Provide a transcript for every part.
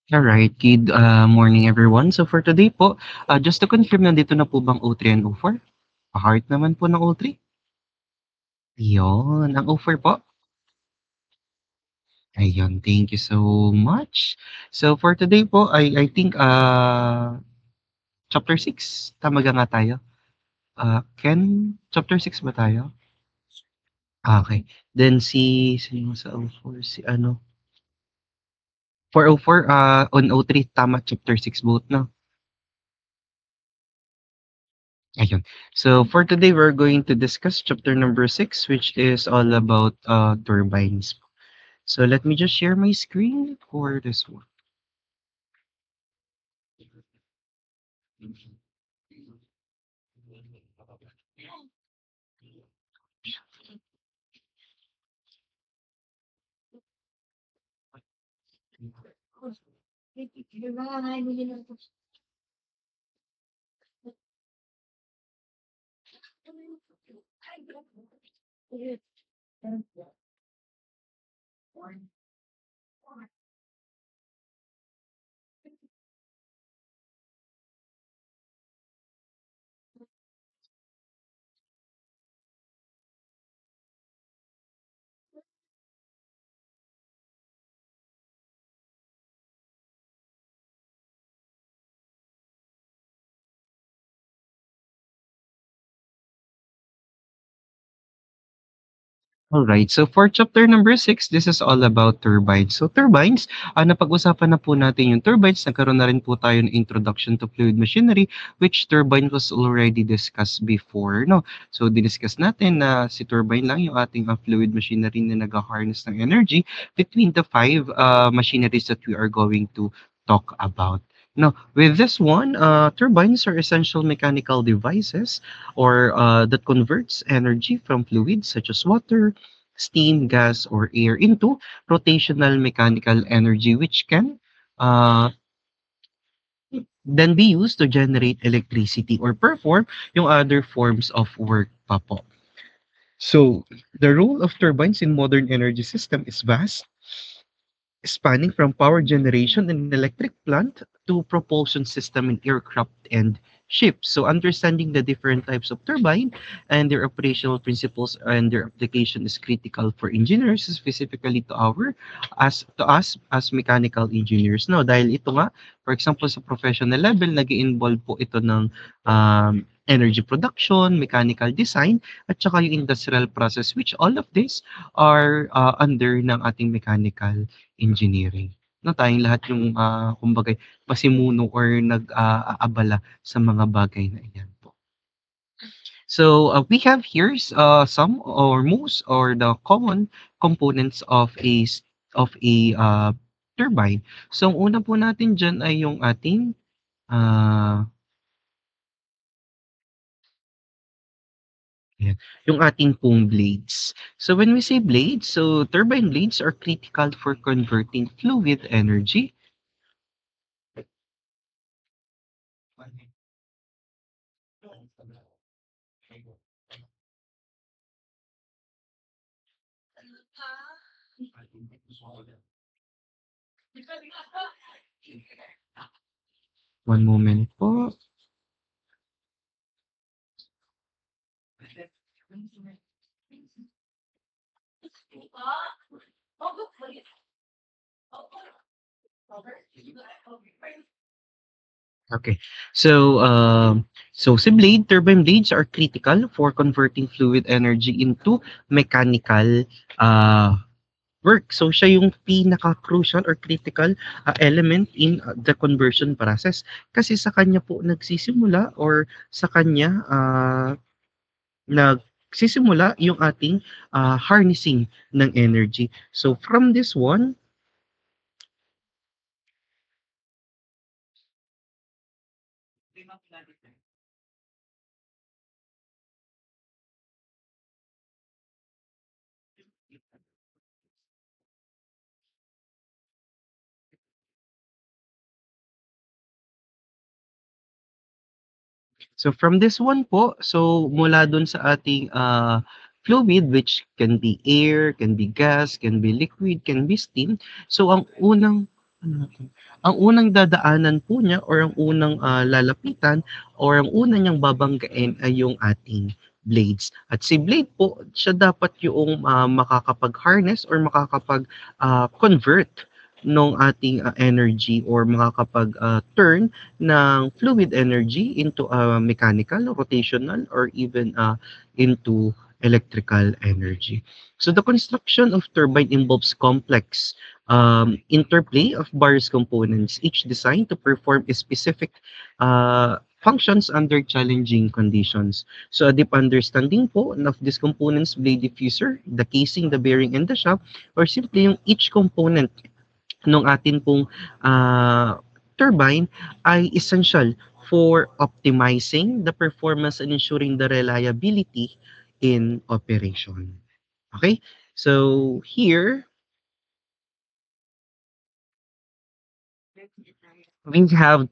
Alright, good morning everyone. So for today po, just to confirm, nandito na po bang O3 and O4? Pa-heart naman po ng O3. Yun, ang O4 po. Ayun, thank you so much. So for today po, I think chapter 6, tama ga nga tayo? Ken, chapter 6 ba tayo? Okay. Then sino sa O4? Si ano? For O4, on O3, tama chapter 6 both, no? Ayun. So for today, we're going to discuss chapter number 6, which is all about turbines. So let me just share my screen for this one. Alright, so for chapter number 6, this is all about turbines. So turbines, napag-usapan na po natin yung turbines. Nagkaroon na rin po tayo ng introduction to fluid machinery, which turbine was already discussed before. No? So diniscuss natin na si turbine lang yung ating fluid machinery na nag-harness ng energy between the five machineries that we are going to talk about. Now, with this one, turbines are essential mechanical devices or that converts energy from fluids such as water, steam, gas, or air into rotational mechanical energy, which can uh, then be used to generate electricity or perform yung other forms of work pa po. So, the role of turbines in modern energy system is vast, spanning from power generation in an electric plant to propulsion system in aircraft and ships. So understanding the different types of turbine and their operational principles and their application is critical for engineers, specifically to us as mechanical engineers. No, dahil ito nga, for example, sa professional level, nag-involve po ito ng energy production, mechanical design, at saka yung industrial process, which all of this are under ng ating mechanical engineering. No, tayong lahat yung kumbaga pasimuno or nag-aabala sa mga bagay na iyan po. So we have here some or most or the common components of a turbine. So ang una po natin diyan ay yung ating uh, ayan, yung ating pong blades. So when we say blades, so turbine blades are critical for converting fluid energy. One moment po. Okay. So si blade, turbine blades are critical for converting fluid energy into mechanical uh, work. So siya yung pinaka-crucial or critical element in the conversion process. Kasi sa kanya po nagsisimula or sa kanya nagsisimula yung ating harnessing ng energy. So from this one, so from this one po, so mula dun sa ating fluid which can be air, can be gas, can be liquid, can be steam. So ang unang Ano 'to? Ang unang dadaanan po niya or ang unang, lalapitan or ang una niyang babanggain ay yung ating blades. At si blade po, siya dapat yung, makakapag-harness or makakapag, convert nung ating, energy or makakapag, turn ng fluid energy into, mechanical, rotational, or even, into electrical energy. So the construction of turbine involves complex interplay of various components, each designed to perform a specific functions under challenging conditions. So a deep understanding po of these components, blade diffuser, the casing, the bearing, and the shaft, or simply yung each component ng atin pong turbine ay essential for optimizing the performance and ensuring the reliability in operation. Okay? So here, we have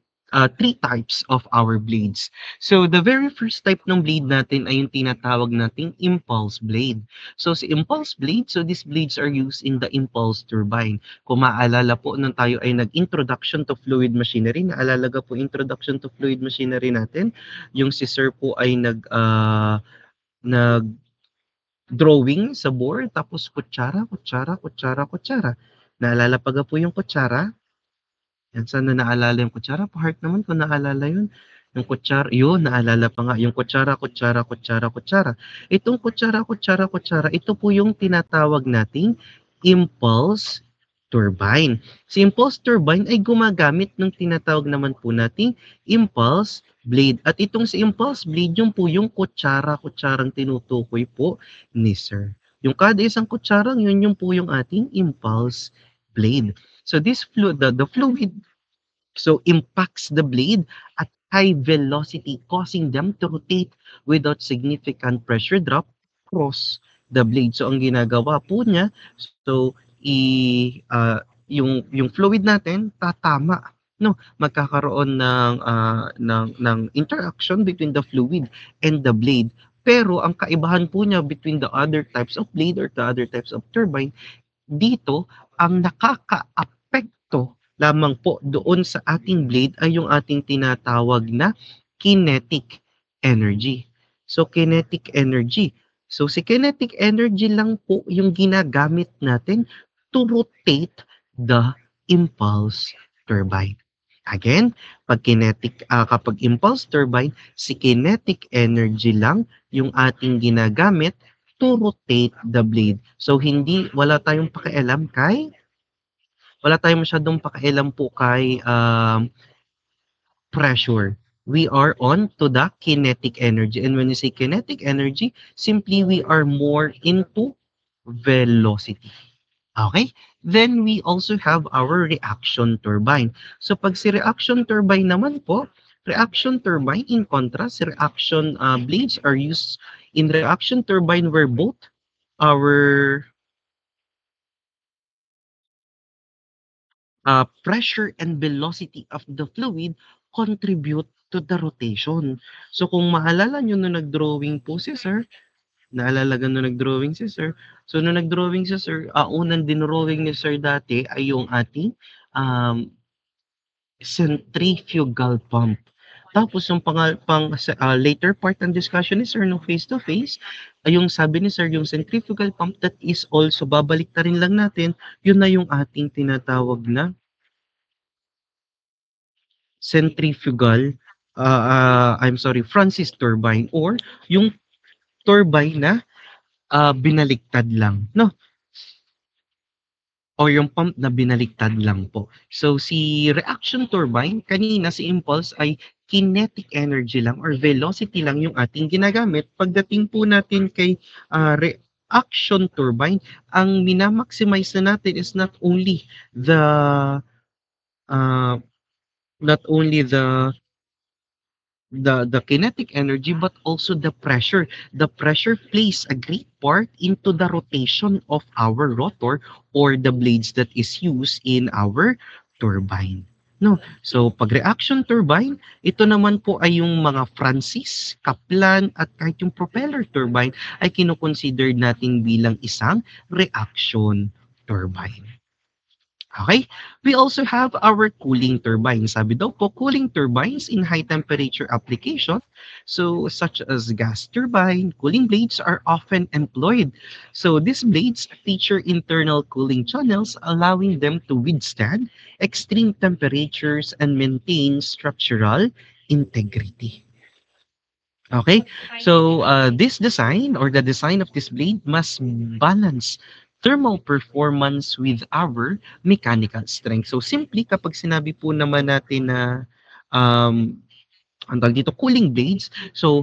three types of our blades. So the very first type ng blade natin ay yung tinatawag nating impulse blade. So si impulse blade, so these blades are used in the impulse turbine. Kung maaalala po nung tayo ay nag-introduction to fluid machinery, naalala ka po introduction to fluid machinery natin, yung si sir po ay nag drawing sa board tapos kutsara, kutsara, kutsara, kutsara. Naalala pa ga po yung kutsara? Yan, sana naalala yung kutsara, pa-heart naman kung naalala yun. Yung kutsara, yun, naalala pa nga, yung kutsara, kutsara, kutsara, kutsara. Itong kutsara, kutsara, kutsara, ito po yung tinatawag nating impulse turbine. Si impulse turbine ay gumagamit ng tinatawag naman po nating impulse blade. At itong si impulse blade, yung po yung kutsara, kutsarang tinutukoy po ni sir. Yung kada isang kutsarang, yun yung po yung ating impulse blade. So this the fluid so impacts the blade at high velocity, causing them to rotate without significant pressure drop across the blade. So ang ginagawa po niya, so yung fluid natin tatama, no, magkakaroon ng interaction between the fluid and the blade. Pero ang kaibahan po niya between the other types of blade or the other types of turbine, dito ang nakakaapekto lamang po doon sa ating blade ay yung ating tinatawag na kinetic energy. So kinetic energy. So si kinetic energy lang po yung ginagamit natin to rotate the impulse turbine. Again, kapag impulse turbine, si kinetic energy lang yung ating ginagamit to rotate the blade. So wala tayong masyadong pakialam po kay pressure. We are on to the kinetic energy. And when you say kinetic energy, simply we are more into velocity. Okay? Then we also have our reaction turbine. So pag si reaction turbine naman po, reaction turbine in contrast, reaction blades are used in reaction turbine where both our pressure and velocity of the fluid contribute to the rotation. So kung maalala nyo nung nag-drawing po si sir, naalala ka nung nag-drawing si sir, so nung nag-drawing si sir, unang dinrawing ni sir dati ay yung ating um, centrifugal pump. Tapos yung later part ng discussion ni sir nung face-to-face, ay yung sabi ni sir, yung centrifugal pump that is also, babalik na rin lang natin, yun na yung ating tinatawag na centrifugal, I'm sorry, Francis turbine or yung turbine na binaliktad lang, no? O yung pump na binaliktad lang po. So si reaction turbine, kanina si impulse ay kinetic energy lang or velocity lang yung ating ginagamit. Pagdating po natin kay reaction turbine, ang minamaximize na natin is uh, not only the kinetic energy but also the pressure. The pressure plays a great part into the rotation of our rotor or the blades that is used in our turbine. No. So pag reaction turbine, ito naman po ay yung mga Francis, Kaplan at kahit yung propeller turbine ay kino-consider natin bilang isang reaction turbine. Okay? We also have our cooling turbines. Sabi daw po, cooling turbines in high temperature application, so such as gas turbine, cooling blades are often employed. So these blades feature internal cooling channels, allowing them to withstand extreme temperatures and maintain structural integrity. Okay, so this design or the design of this blade must balance thermal performance with our mechanical strength. So simply kapag sinabi po naman natin na um, ang tawag dito, cooling blades, so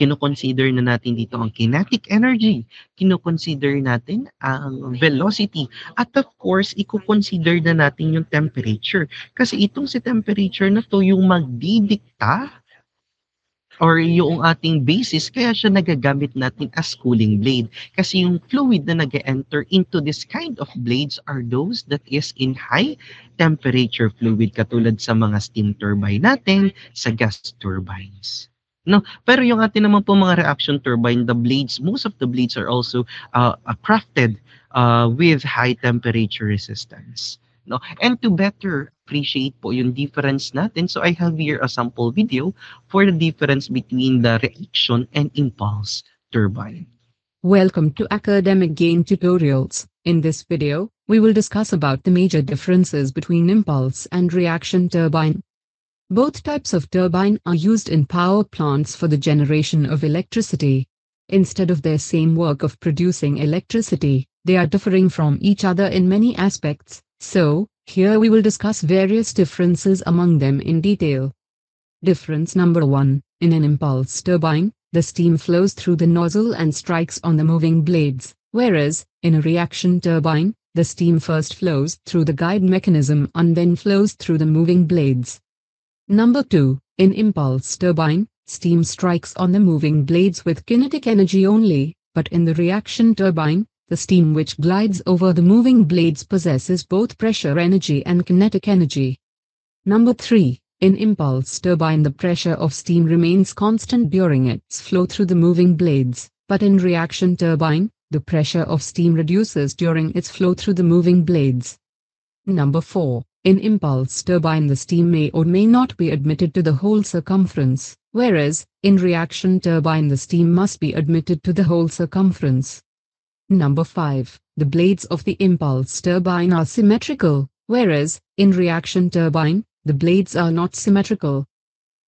kino-consider na natin dito ang kinetic energy, kino-consider natin ang velocity, at of course, iko-consider na natin yung temperature. Kasi itong si temperature na to yung magdidikta or yung ating basis kaya siya nagagamit natin as cooling blade. Kasi yung fluid na nag-enter into this kind of blades are those that is in high temperature fluid katulad sa mga steam turbine natin, sa gas turbines. No, pero yung atin naman po mga reaction turbine, the blades, most of the blades are also crafted with high temperature resistance. No, and to better appreciate po yung difference natin, so I have here a sample video for the difference between the reaction and impulse turbine. Welcome to Academic Gain Tutorials. In this video, we will discuss about the major differences between impulse and reaction turbine. Both types of turbine are used in power plants for the generation of electricity. Instead of their same work of producing electricity, they are differing from each other in many aspects. So, here we will discuss various differences among them in detail. Difference number 1. In an impulse turbine, the steam flows through the nozzle and strikes on the moving blades, whereas, in a reaction turbine, the steam first flows through the guide mechanism and then flows through the moving blades. Number 2. In impulse turbine, steam strikes on the moving blades with kinetic energy only, but in the reaction turbine, the steam which glides over the moving blades possesses both pressure energy and kinetic energy. Number 3. In impulse turbine, the pressure of steam remains constant during its flow through the moving blades, but in reaction turbine, the pressure of steam reduces during its flow through the moving blades. Number 4. In impulse turbine, the steam may or may not be admitted to the whole circumference, whereas, in reaction turbine, the steam must be admitted to the whole circumference. Number 5. The blades of the impulse turbine are symmetrical, whereas, in reaction turbine, the blades are not symmetrical.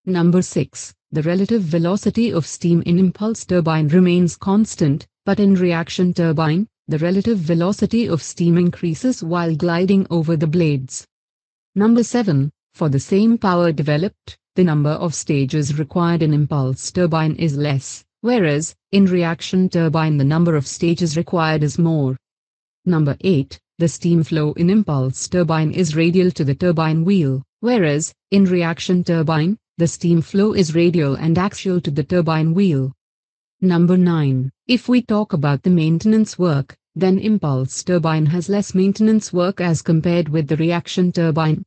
Number 6. The relative velocity of steam in impulse turbine remains constant, but in reaction turbine, the relative velocity of steam increases while gliding over the blades. Number 7. For the same power developed, the number of stages required in impulse turbine is less, whereas, in reaction turbine the number of stages required is more. Number 8. The steam flow in impulse turbine is radial to the turbine wheel, whereas, in reaction turbine, the steam flow is radial and axial to the turbine wheel. Number 9. If we talk about the maintenance work, then impulse turbine has less maintenance work as compared with the reaction turbine.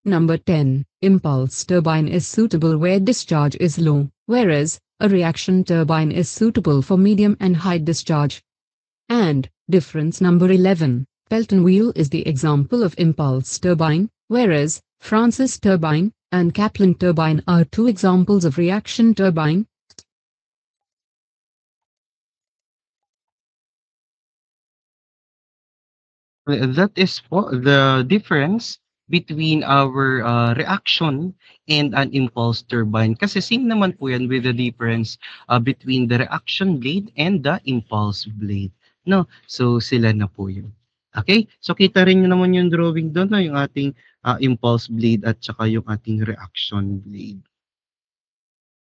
Number 10. Impulse turbine is suitable where discharge is low, whereas, a reaction turbine is suitable for medium and high discharge. And, difference number 11. Pelton wheel is the example of impulse turbine, whereas, Francis turbine and Kaplan turbine are two examples of reaction turbine. That is po the difference between our reaction and an impulse turbine. Kasi same naman po yan with the difference between the reaction blade and the impulse blade. No? So sila na po yun. Okay? So kita rin nyo naman yung drawing doon, no? Yung ating impulse blade at saka yung ating reaction blade.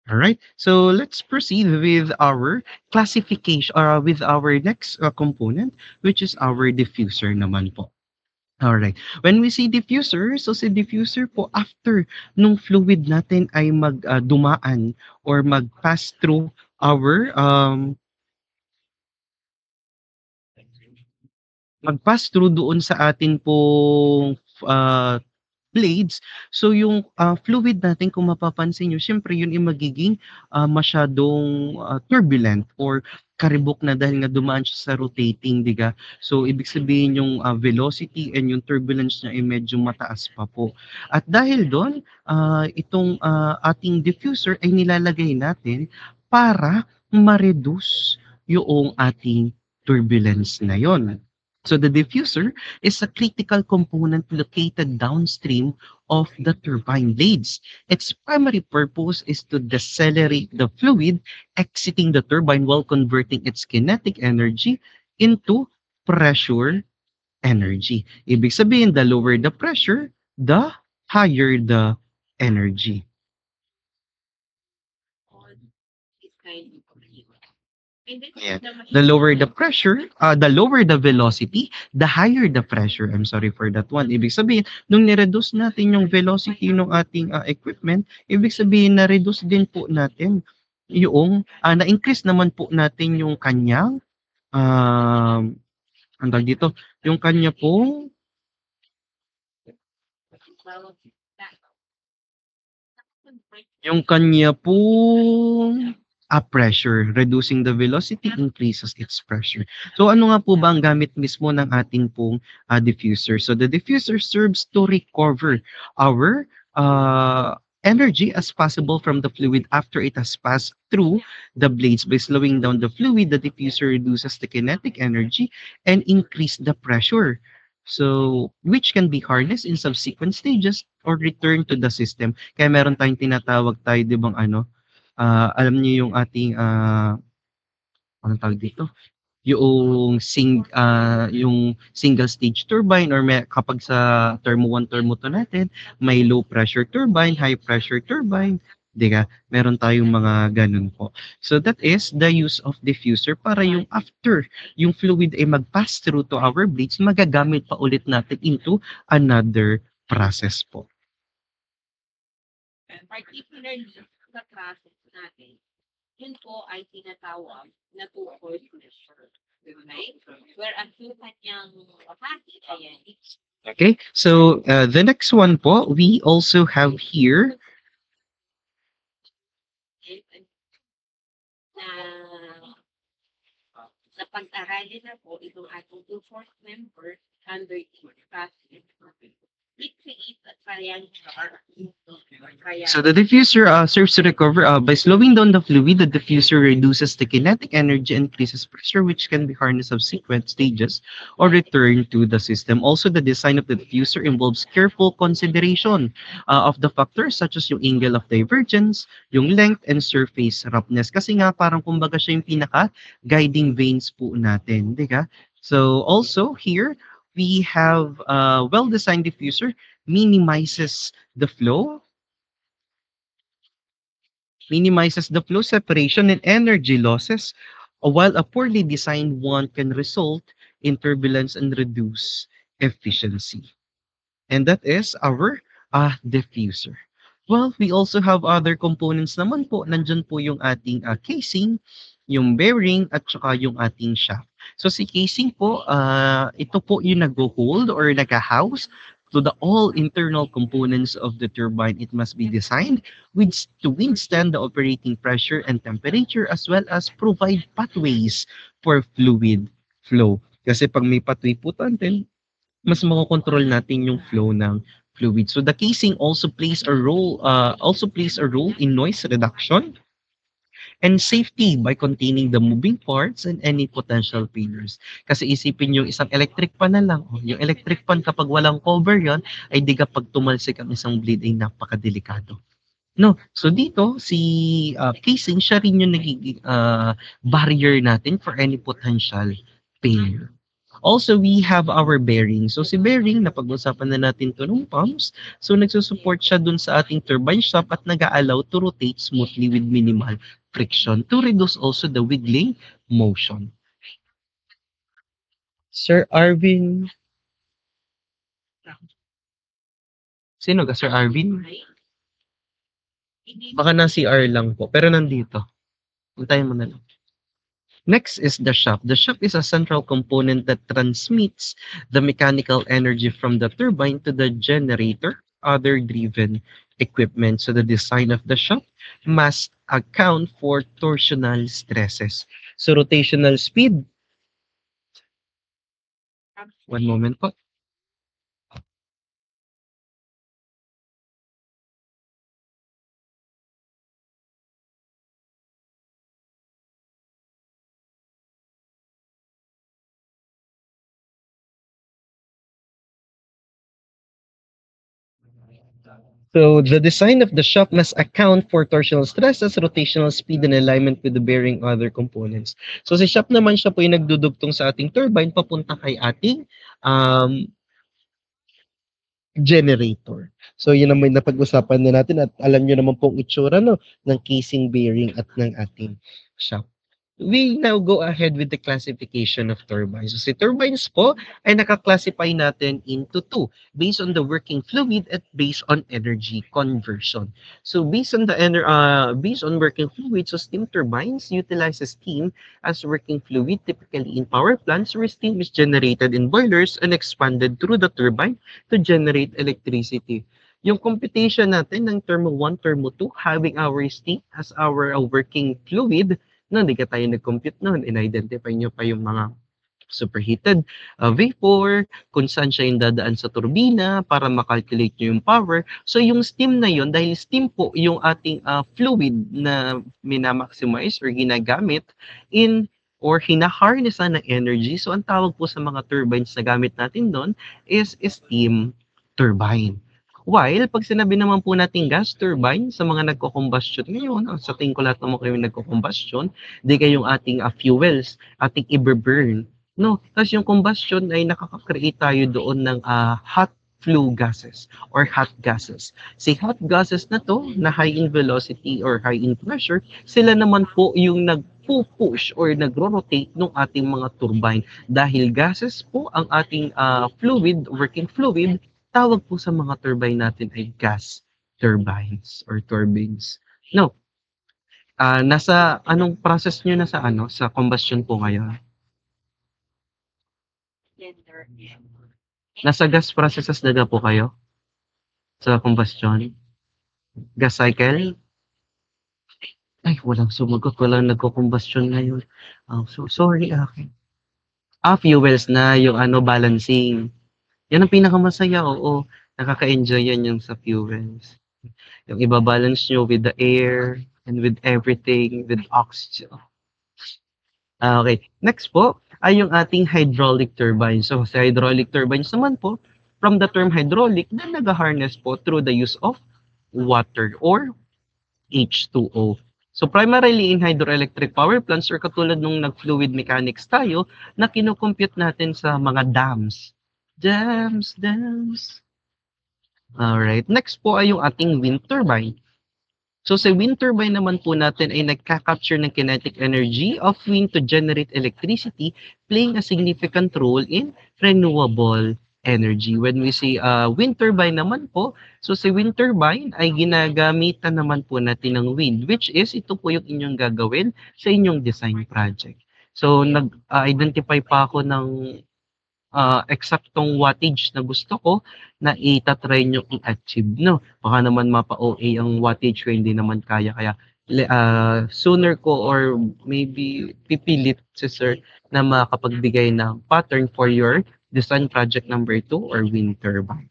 All right. So let's proceed with our classification or with our next component, which is our diffuser naman po. All right. When we say diffuser, so si diffuser po after nung fluid natin ay dumaan or mag-pass through our mag-pass through doon sa atin pong uh, blades. So yung fluid natin kung mapapansin niyo siyempre yun ay magiging masyadong turbulent or karibok na dahil nga dumaan siya sa rotating, 'di ba? So ibig sabihin yung velocity and yung turbulence niya ay medyo mataas pa po. At dahil doon, itong ating diffuser ay nilalagay natin para ma-reduce yung ating turbulence na yon. So the diffuser is a critical component located downstream of the turbine blades. Its primary purpose is to decelerate the fluid exiting the turbine while converting its kinetic energy into pressure energy. Ibig sabihin, the lower the pressure, the higher the energy. Ayan. The lower the pressure, the lower the velocity, the higher the pressure. I'm sorry for that one. Ibig sabihin, nung nireduce natin yung velocity ng ating equipment, ibig sabihin na-reduce din po natin yung, na-increase naman po natin yung kanyang, ang tawag dito, yung kanya pong pressure. Reducing the velocity increases its pressure. So ano nga po ba ang gamit mismo ng ating pong diffuser? So the diffuser serves to recover our energy as possible from the fluid after it has passed through the blades. By slowing down the fluid, the diffuser reduces the kinetic energy and increase the pressure. So, which can be harnessed in subsequent stages or returned to the system. Kaya meron tayong tinatawag tayo, di bang alam niyo yung ating, anong tawag dito? Yung single stage turbine or kapag sa Thermo 1, Thermo 2 natin, may low pressure turbine, high pressure turbine, 'di ba? Meron tayong mga ganun po. So that is the use of diffuser para yung after yung fluid ay mag-pass through to our blades, magagamit pa ulit natin into another process po. Particularly sa process natin, yun po ay tinatawag na two-force pressure. Okay? Whereas yung kanyang hati, ayan, Okay, so the next one po, we also have here na pag-aralin na po itong ating two-force member under the it creates a triangular. So the diffuser serves to recover by slowing down the fluid. The diffuser reduces the kinetic energy and increases pressure, which can be harnessed subsequent stages or returned to the system. Also, the design of the diffuser involves careful consideration of the factors such as yung angle of divergence, yung length, and surface roughness. Kasi nga parang kumbaga siya yung pinaka-guiding vanes po natin, di ka? So also here, we have a well-designed diffuser minimizes the flow separation and energy losses, while a poorly designed one can result in turbulence and reduce efficiency. And that is our diffuser. Well, we also have other components naman po. Nandyan po yung ating casing, yung bearing, at saka yung ating shaft. So si casing po, ito po yung nag-hold or nag-house to the all internal components of the turbine. It must be designed to withstand the operating pressure and temperature as well as provide pathways for fluid flow. Kasi pag may pathway po natin, mas makokontrol natin yung flow ng fluid. So the casing also plays a role in noise reduction and safety by containing the moving parts and any potential failures. Kasi isipin yung isang electric fan na lang. Yung electric fan kapag walang cover yon ay di kapag tumalsik ang isang blade ay napakadelikado. No, so dito si casing siya rin yung nagiging barrier natin for any potential failure. Also, we have our bearing. So si bearing, napag-usapan na natin to nung pumps. So nagsusupport siya dun sa ating turbine shaft at nag-allow to rotate smoothly with minimal friction to reduce also the wiggling motion. Sir Arvin? Sino ka, Sir Arvin? Baka na CR lang po, pero nandito. Hintayin mo na lang. Next is the shaft. The shaft is a central component that transmits the mechanical energy from the turbine to the generator other driven equipment. So the design of the shaft must account for torsional stresses. So rotational speed, one moment po. So the design of the shaft must account for torsional stresses, rotational speed, and alignment with the bearing other components. So si shaft naman siya po yung nagdudugtong sa ating turbine papunta kay ating um, generator. So yun naman napag-usapan na natin at alam nyo naman pong itsura no, ng casing bearing at ng ating shaft. We now go ahead with the classification of turbines. So si turbines po ay naka-classify natin into two based on the working fluid at based on energy conversion. So based on working fluid, so steam turbines utilizes steam as working fluid typically in power plants where steam is generated in boilers and expanded through the turbine to generate electricity. Yung computation natin ng thermo 1, thermo 2, having our steam as our working fluid, no, hindi ka tayo nag-compute noon, in-identify nyo pa yung mga superheated vapor, kung saan siya yung dadaan sa turbina para makalculate nyo yung power. So yung steam na yun, dahil steam po yung ating fluid na minamaximize or ginagamit in or hinaharnessan ng energy. So ang tawag po sa mga turbines na gamit natin doon is steam turbine. While, pag sinabi naman po natin gas turbine, sa mga nagko-combustion ngayon, sa tingin ko lahat naman kayo nagko-combustion, di kayong ating fuels, ating i-burn. No? Tapos yung combustion ay nakaka-create tayo doon ng hot flue gases or hot gases. Si hot gases na to, na high in velocity or high in pressure, sila naman po yung nagpo-push or nagro-rotate ng ating mga turbine. Dahil gases po ang ating fluid, working fluid, tawag po sa mga turbine natin ay gas turbines or turbines. No. Nasa anong process niyo na sa combustion po ngayon? Nasa gas processes na po kayo sa combustion? Gas cycle? Ay, walang sumagot, walang nagko-combustion ngayon. So sorry akin. Fuels na yung balancing. Yan ang pinakamasaya, oo. Nakaka-enjoy yan yung sa fuels. Yung ibabalance nyo with the air and with everything, with oxygen. Okay. Next po ay yung ating hydraulic turbine. So sa hydraulic turbines naman po, from the term hydraulic, na nag-harness po through the use of water or H2O. So primarily in hydroelectric power plants or katulad nung nag-fluid mechanics tayo, na kinukompute natin sa mga dams. Dams. Alright. Next po ay yung ating wind turbine. So sa wind turbine naman po natin ay nagka-capture ng kinetic energy of wind to generate electricity, playing a significant role in renewable energy. When we say wind turbine naman po, so sa wind turbine ay ginagamitan naman po natin ng wind, which is ito po yung inyong gagawin sa inyong design project. So nag-identify pa ako ng eksaktong wattage na gusto ko na itatry nyo i-achieve, no? Baka naman mapa-OA ang wattage ko, hindi naman kaya. Kaya sooner ko or maybe pipilit si sir na makapagbigay ng pattern for your design project number 2 or wind turbine.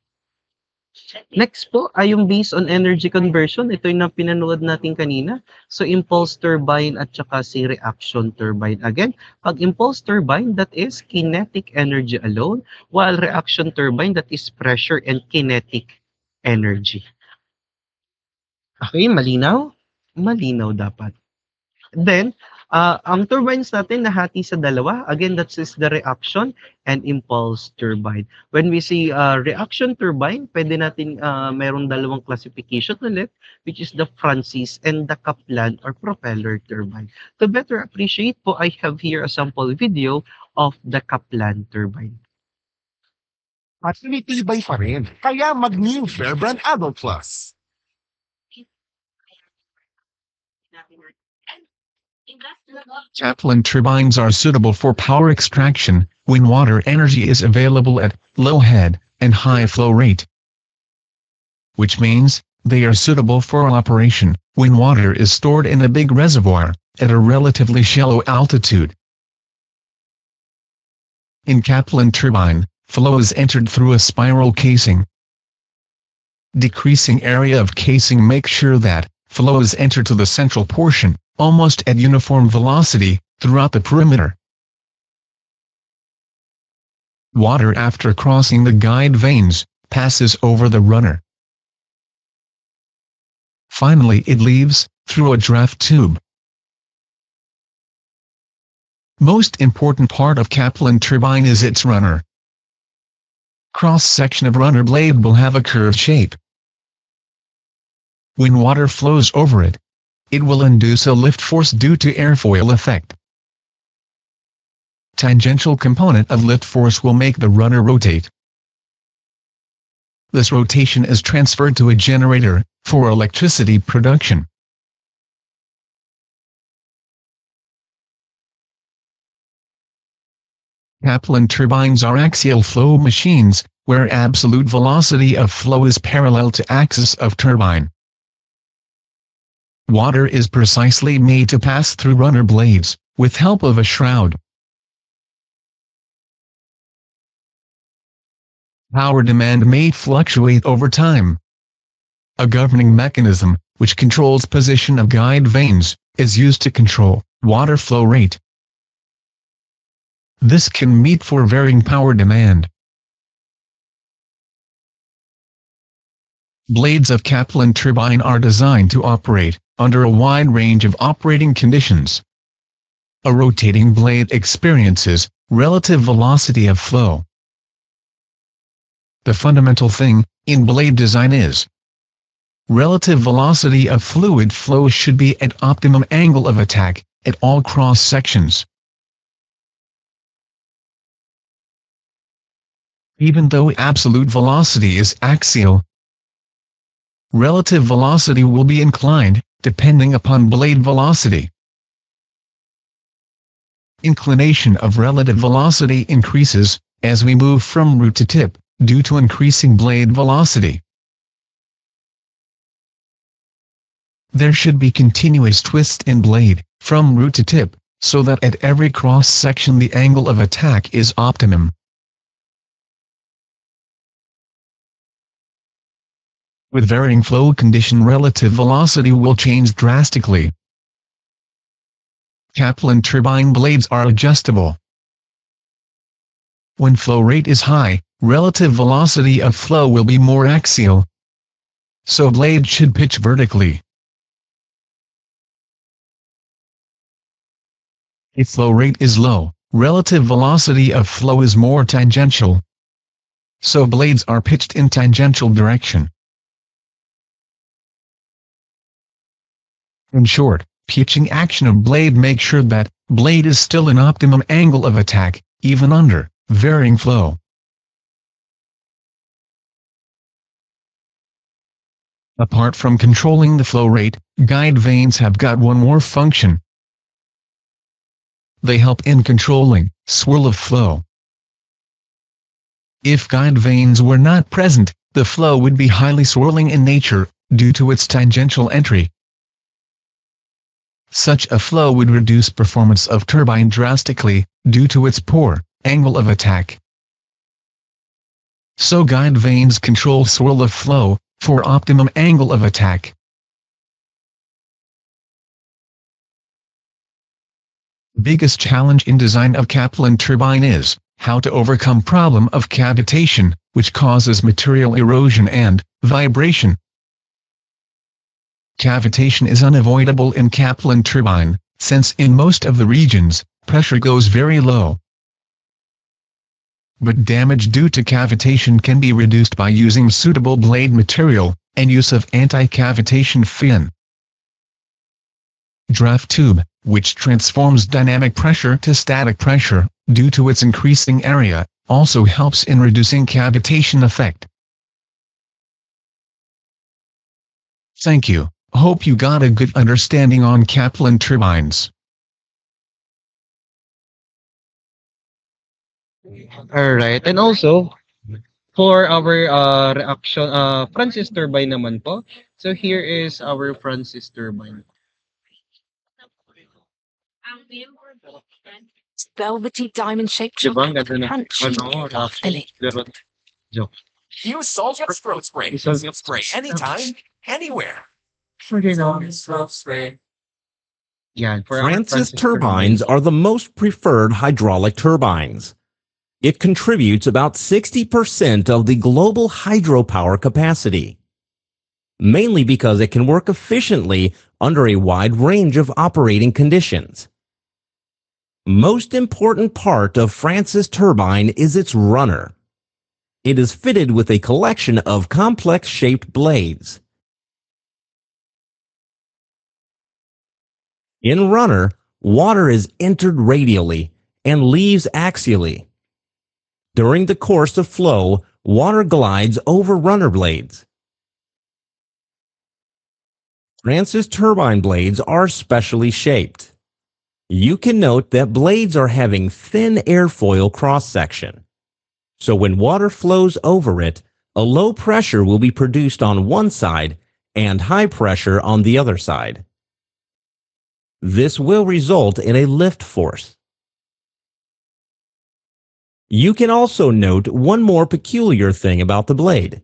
Next po ay yung based on energy conversion. Ito yung pinanood natin kanina. So impulse turbine at saka si reaction turbine. Again, pag impulse turbine, that is kinetic energy alone, while reaction turbine, that is pressure and kinetic energy. Okay, malinaw? Malinaw dapat. Then, ang turbines natin nahati sa dalawa. Again, that is the reaction and impulse turbine. When we say reaction turbine, pwede natin mayroong dalawang classification ulit, which is the Francis and the Kaplan or propeller turbine. To better appreciate po, I have here a sample video of the Kaplan turbine. At tumitibay pa rin. Kaya mag-new Fairbrand Adult Plus. Kaplan turbines are suitable for power extraction when water energy is available at low head and high flow rate. which means they are suitable for operation when water is stored in a big reservoir at a relatively shallow altitude. In Kaplan turbine, flow is entered through a spiral casing. Decreasing area of casing makes sure that flow is entered to the central portion, almost at uniform velocity, throughout the perimeter. Water after crossing the guide vanes, passes over the runner. Finally it leaves, through a draft tube. Most important part of Kaplan turbine is its runner. Cross-section of runner blade will have a curved shape. When water flows over it, it will induce a lift force due to airfoil effect. Tangential component of lift force will make the runner rotate. This rotation is transferred to a generator, for electricity production. Kaplan turbines are axial flow machines, where absolute velocity of flow is parallel to axis of turbine. Water is precisely made to pass through runner blades, with help of a shroud. Power demand may fluctuate over time. A governing mechanism, which controls position of guide vanes, is used to control water flow rate. This can meet for varying power demand. Blades of Kaplan turbine are designed to operate under a wide range of operating conditions. A rotating blade experiences relative velocity of flow. The fundamental thing in blade design is relative velocity of fluid flow should be at optimum angle of attack at all cross sections. Even though absolute velocity is axial, relative velocity will be inclined, depending upon blade velocity. Inclination of relative velocity increases as we move from root to tip, due to increasing blade velocity. There should be continuous twist in blade, from root to tip, so that at every cross-section the angle of attack is optimum. With varying flow condition relative velocity will change drastically. Kaplan turbine blades are adjustable. When flow rate is high, relative velocity of flow will be more axial, so blade should pitch vertically. If flow rate is low, relative velocity of flow is more tangential, so blades are pitched in tangential direction. In short, pitching action of blade makes sure that blade is still in optimum angle of attack, even under varying flow. Apart from controlling the flow rate, guide vanes have got one more function. They help in controlling swirl of flow. If guide vanes were not present, the flow would be highly swirling in nature, due to its tangential entry. Such a flow would reduce performance of turbine drastically, due to its poor angle of attack. So guide vanes control swirl of flow, for optimum angle of attack. Biggest challenge in design of Kaplan turbine is how to overcome problem of cavitation, which causes material erosion and vibration. Cavitation is unavoidable in Kaplan turbine, since in most of the regions, pressure goes very low. But damage due to cavitation can be reduced by using suitable blade material, and use of anti-cavitation fin. Draft tube, which transforms dynamic pressure to static pressure, due to its increasing area, also helps in reducing cavitation effect. Thank you. Hope you got a good understanding on Kaplan turbines. All right. And also, For our reaction, Francis turbine naman po. So here is our Francis turbine. Ang member boyfriend, Velvety diamond-shaped Di ba? Ang chocolate, ganda ng crunchy, filling. laro. Joke. Use Solstice throat spray. Solstice Spray anytime, anywhere. Yan. For our Francis Francis turbines are the most preferred hydraulic turbines. It contributes about 60% of the global hydropower capacity, mainly because it can work efficiently under a wide range of operating conditions. Most important part of Francis turbine is its runner. It is fitted with a collection of complex-shaped blades. In runner, water is entered radially and leaves axially. During the course of flow, water glides over runner blades. Francis turbine blades are specially shaped. You can note that blades are having thin airfoil cross-section. So when water flows over it, a low pressure will be produced on one side and high pressure on the other side. This will result in a lift force. You can also note one more peculiar thing about the blade.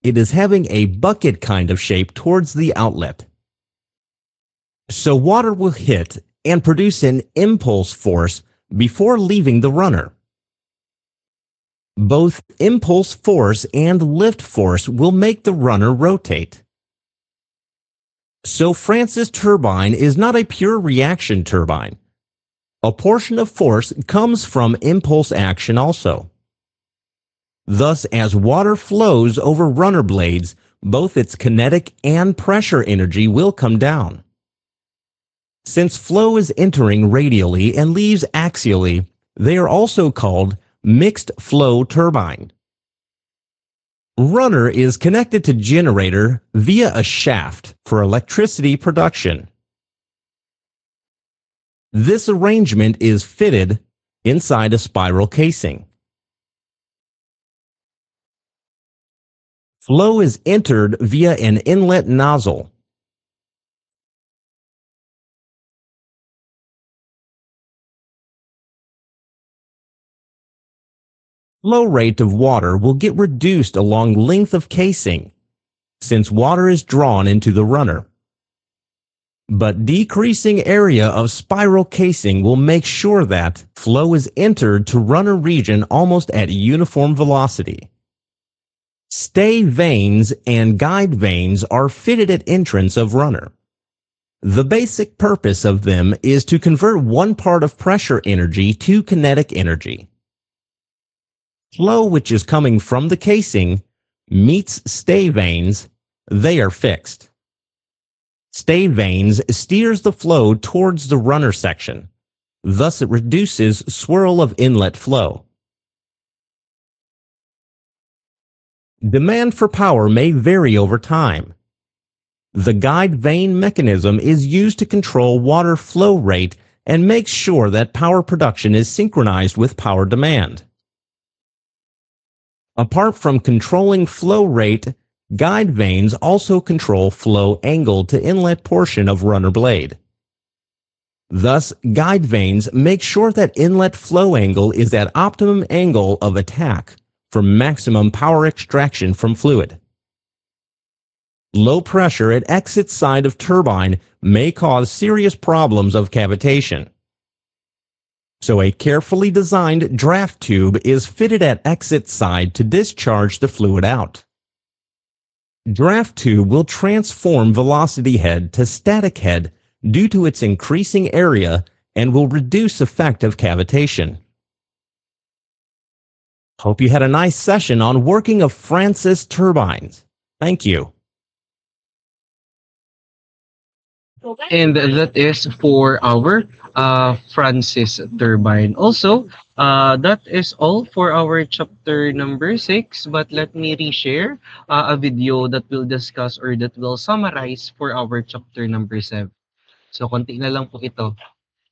It is having a bucket kind of shape towards the outlet. So water will hit and produce an impulse force before leaving the runner. Both impulse force and lift force will make the runner rotate. So Francis turbine is not a pure reaction turbine. A portion of force comes from impulse action also. Thus, as water flows over runner blades, both its kinetic and pressure energy will come down. Since flow is entering radially and leaves axially, they are also called mixed flow turbine. Runner is connected to generator via a shaft for electricity production. This arrangement is fitted inside a spiral casing. Flow is entered via an inlet nozzle. Flow rate of water will get reduced along length of casing, since water is drawn into the runner. But decreasing area of spiral casing will make sure that flow is entered to runner region almost at uniform velocity. Stay vanes and guide vanes are fitted at entrance of runner. The basic purpose of them is to convert one part of pressure energy to kinetic energy. Flow which is coming from the casing meets stay vanes, they are fixed. Stay vanes steers the flow towards the runner section. Thus it reduces swirl of inlet flow. Demand for power may vary over time. The guide vane mechanism is used to control water flow rate and makes sure that power production is synchronized with power demand. Apart from controlling flow rate, guide vanes also control flow angle to inlet portion of runner blade. Thus, guide vanes make sure that inlet flow angle is at optimum angle of attack for maximum power extraction from fluid. Low pressure at exit side of turbine may cause serious problems of cavitation. So a carefully designed draft tube is fitted at exit side to discharge the fluid out. Draft tube will transform velocity head to static head due to its increasing area and will reduce effect of cavitation. Hope you had a nice session on working of Francis turbines. Thank you. And that is for our Francis turbine. Also, that is all for our chapter number 6. But let me reshare a video that will discuss or that will summarize for our chapter number 7. So, konti na lang po ito.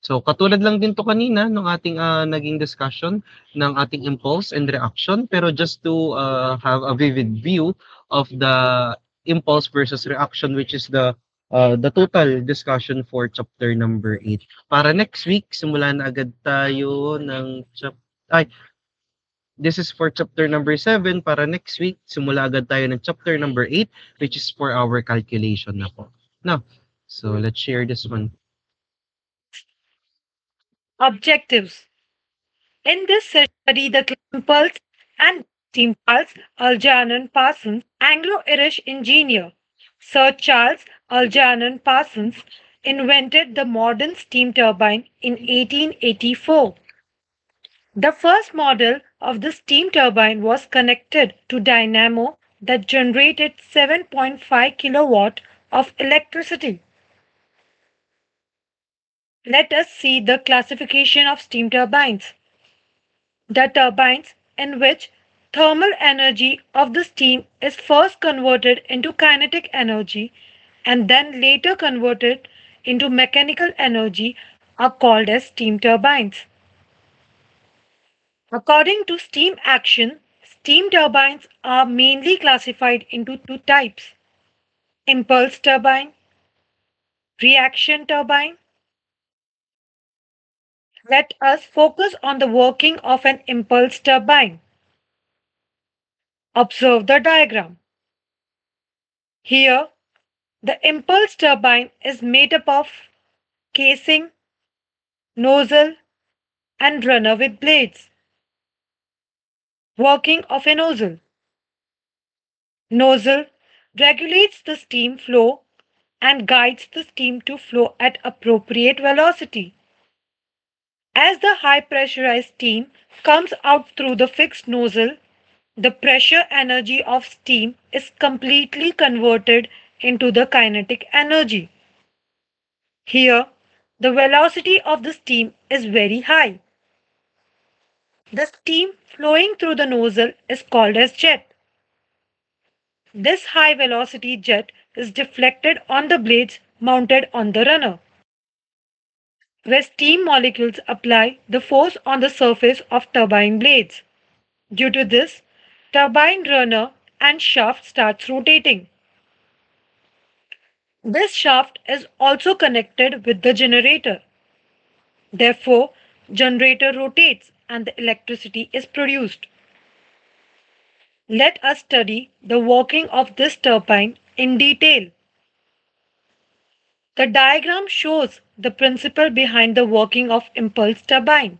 So katulad lang din 'to kanina nung ating, naging discussion ng ating impulse and reaction, pero just to, have a vivid view of the impulse versus reaction, which is the total discussion for chapter number 8. Para next week simulan na agad tayo ng ay, this is for chapter number 7. Para next week simula agad tayo ng chapter number 8, which is for our calculation na po. Now, so let's share this one. Objectives. In this study, the impulse and steam Charles Algernon Parsons, Anglo-Irish engineer. Sir Charles Algernon Parsons invented the modern steam turbine in 1884. The first model of the steam turbine was connected to dynamo that generated 7.5 kilowatt of electricity. Let us see the classification of steam turbines. The turbines in which thermal energy of the steam is first converted into kinetic energy and then later converted into mechanical energy are called as steam turbines. According to steam action, steam turbines are mainly classified into two types: impulse turbine, reaction turbine. Let us focus on the working of an impulse turbine. Observe the diagram. Here, the impulse turbine is made up of casing, nozzle, and runner with blades. Working of a nozzle. Nozzle regulates the steam flow and guides the steam to flow at appropriate velocity. As the high pressurized steam comes out through the fixed nozzle, the pressure energy of steam is completely converted into the kinetic energy. Here, the velocity of the steam is very high. The steam flowing through the nozzle is called as jet. This high velocity jet is deflected on the blades mounted on the runner, where steam molecules apply the force on the surface of turbine blades. Due to this, turbine runner and shaft starts rotating. This shaft is also connected with the generator. Therefore, generator rotates and the electricity is produced. Let us study the working of this turbine in detail. The diagram shows the principle behind the working of impulse turbine.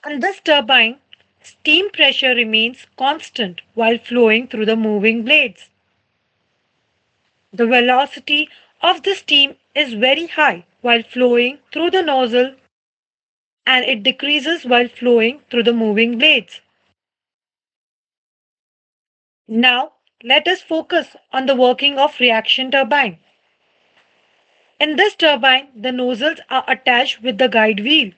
In this turbine, steam pressure remains constant while flowing through the moving blades. The velocity of the steam is very high while flowing through the nozzle and it decreases while flowing through the moving blades. Now, let us focus on the working of reaction turbine. In this turbine, the nozzles are attached with the guide wheel.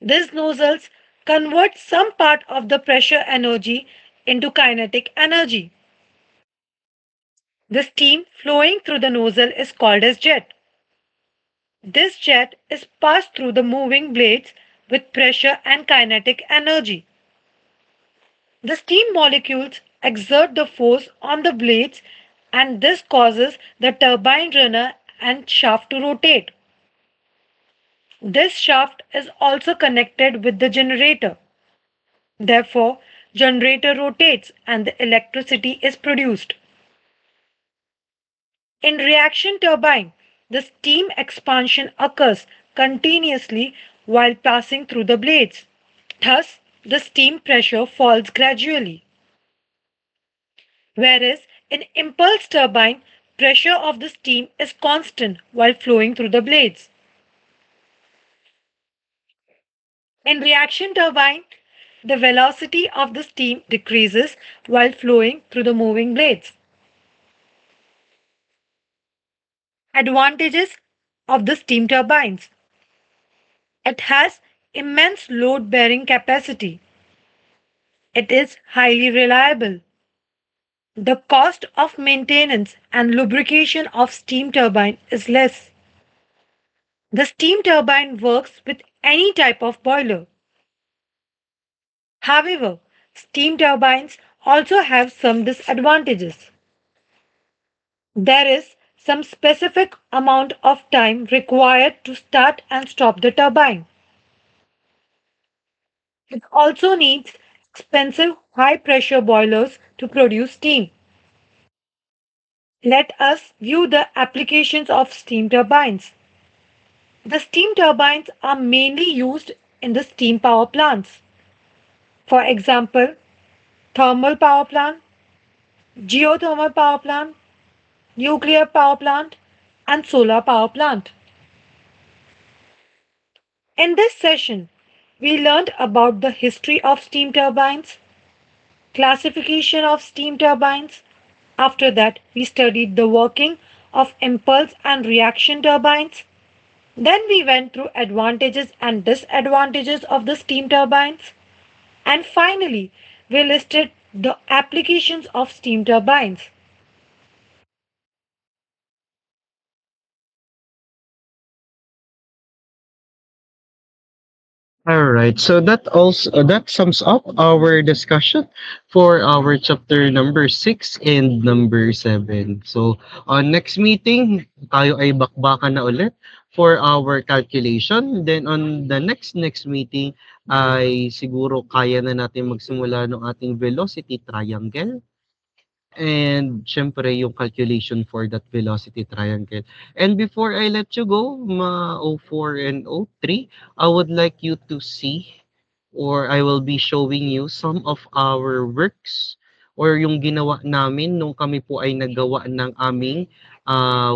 These nozzles convert some part of the pressure energy into kinetic energy. The steam flowing through the nozzle is called as jet. This jet is passed through the moving blades with pressure and kinetic energy. The steam molecules exert the force on the blades and this causes the turbine runner and shaft to rotate. This shaft is also connected with the generator. Therefore, generator rotates and the electricity is produced. In reaction turbine, the steam expansion occurs continuously while passing through the blades. Thus, the steam pressure falls gradually. Whereas in impulse turbine, pressure of the steam is constant while flowing through the blades. In reaction turbine, the velocity of the steam decreases while flowing through the moving blades. Advantages of the steam turbines. It has immense load bearing capacity. It is highly reliable. The cost of maintenance and lubrication of steam turbine is less. The steam turbine works with any type of boiler. However, steam turbines also have some disadvantages. There is some specific amount of time required to start and stop the turbine. It also needs expensive high pressure boilers to produce steam. Let us view the applications of steam turbines. The steam turbines are mainly used in the steam power plants. For example, thermal power plant, geothermal power plant, nuclear power plant, and solar power plant. In this session, we learned about the history of steam turbines, classification of steam turbines. After that, we studied the working of impulse and reaction turbines. Then we went through advantages and disadvantages of the steam turbines. And finally, we listed the applications of steam turbines. All right. So that sums up our discussion for our chapter number 6 and number 7. So on next meeting, tayo ay bakbakan na ulit for our calculation. Then on the next meeting ay siguro kaya na natin magsimula ng ating velocity triangle. And syempre yung calculation for that velocity triangle. And before I let you go, O4 and O3, I would like you to see or I will be showing you some of our works or yung ginawa namin nung kami po ay naggawa ng aming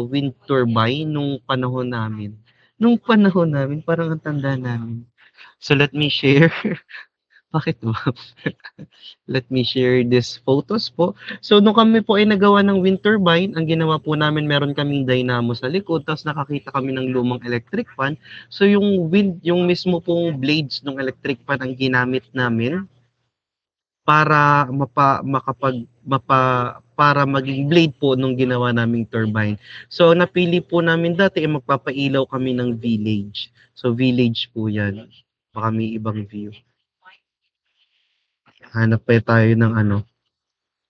wind turbine nung panahon namin. Nung panahon namin, parang ang tanda namin. So let me share. Bakit ba? Let me share these photos po. So, nung kami po ay nagawa ng wind turbine, ang ginawa po namin, meron kaming dynamo sa likod, tapos nakakita kami ng lumang electric fan. So, yung mismo pong blades ng electric fan ang ginamit namin para para maging blade po nung ginawa naming turbine. So, napili po namin dati ay magpapailaw kami ng village. So, village po yan. Baka may ibang view. Hanap pa tayo ng ano.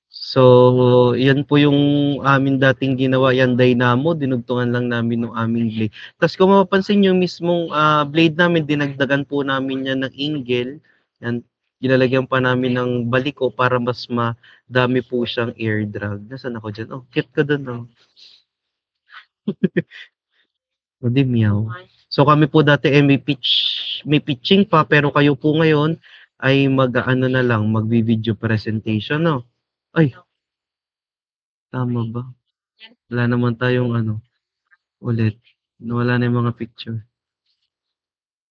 So, yan po yung amin dating ginawa, yan dynamo, dinugtungan lang namin ng aming blade. Tapos kung mapapansin yung mismong blade namin, dinagdagan po namin yan ng ingle. Yan, ginalagyan pa namin ng baliko para mas madami po siyang air drag. Nasaan ako dyan? Oh, cute ka dun, oh. O di meow. So kami po dati may pitching pa, pero kayo po ngayon ay mag-ano na lang, magvi-video presentation, no? Ay, tama ba? Wala naman tayong ano, ulit. Wala na yung mga picture.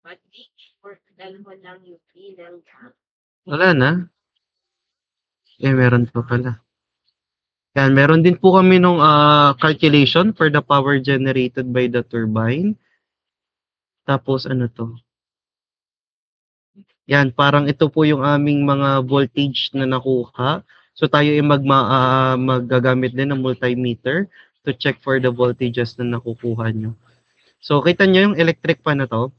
But for dalawa lang yung bilang. Wala na? Meron pa pala. Yan, meron din po kami nung calculation for the power generated by the turbine. Tapos ano to? Yan, parang ito po yung aming mga voltage na nakuha. So tayo ay maggagamit din ng multimeter to check for the voltages na nakukuha nyo. So kita nyo yung electric fan na to,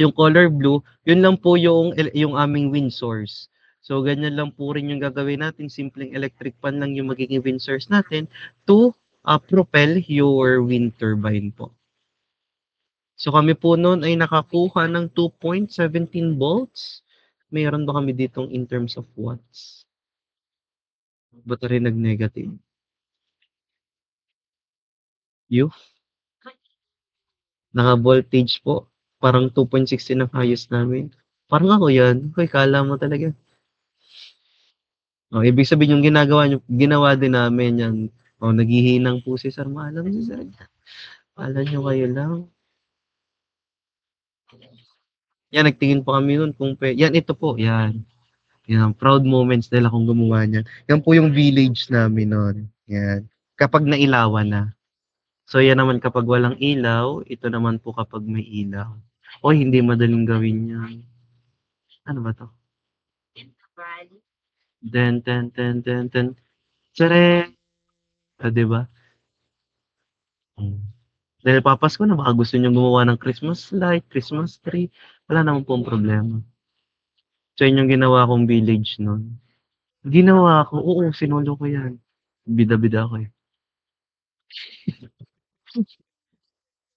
yung color blue, yun lang po yung aming wind source. So ganyan lang po rin yung gagawin natin, simpleng electric fan lang yung magiging wind source natin to propel your wind turbine po. So kami po noon ay nakakuha ng 2.17 volts. Mayroon ba kami ditong in terms of watts? Ba't rin nag-negative? Naka-voltage po. Parang 2.16 ang highest namin. Parang ako yan. Hoy, kala mo talaga. Oh, ibig sabihin yung ginawa din namin yan. Oh, naghihinang po si Sir. Maalam si Sir. Alam nyo kayo lang. Yan, nagtingin po kami nun kung yan, ito po, yan. Yan, proud moments nila kung gumawa niyan. Yan po yung village namin noon. Yan. Kapag nailawan na. So, yan naman kapag walang ilaw, ito naman po kapag may ilaw. O, hindi madaling gawin yan. Ano ba to? Then, Tsare! Diba? Dahil papasko na, baka gusto nyo gumawa ng Christmas light, Christmas tree, wala naman pong problema. So, yun yung ginawa kong village nun. Ginawa ko, oo, sinolo ko yan. Bida-bida ko eh.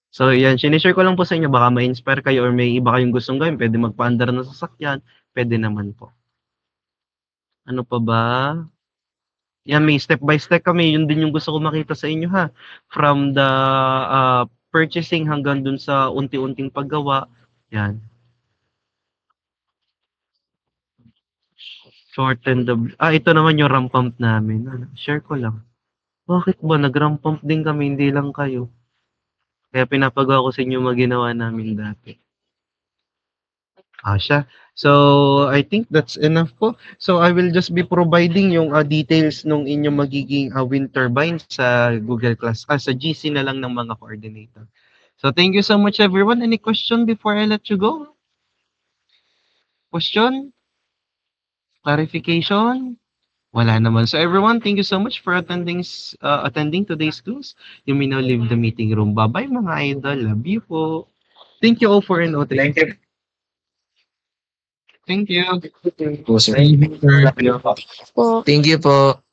So, yan, sinishare ko lang po sa inyo, baka ma-inspire kayo or may iba kayong gustong gawin, pwede magpa-andar ng sasakyan, pwede naman po. Ano pa ba? Yan, may step by step kami, yun din yung gusto ko makita sa inyo ha. From the purchasing hanggang dun sa unti-unting paggawa, yan. Shorten the... ito naman yung ramp pump namin. Share ko lang. Bakit ba? Nag-ramp pump din kami, hindi lang kayo. Kaya pinapagawa ko sa inyo maginawa namin dati. Siya. So, I think that's enough po. So, I will just be providing yung details nung inyong magiging wind turbine sa Google Class, sa GC na lang ng mga coordinator. So, thank you so much everyone. Any question before I let you go? Question? Clarification? Wala naman. So everyone, thank you so much for attending today's class. You may now leave the meeting room. Bye-bye mga idol. Love you po. Thank you all for noting. Thank you. Thank you. Thank you po.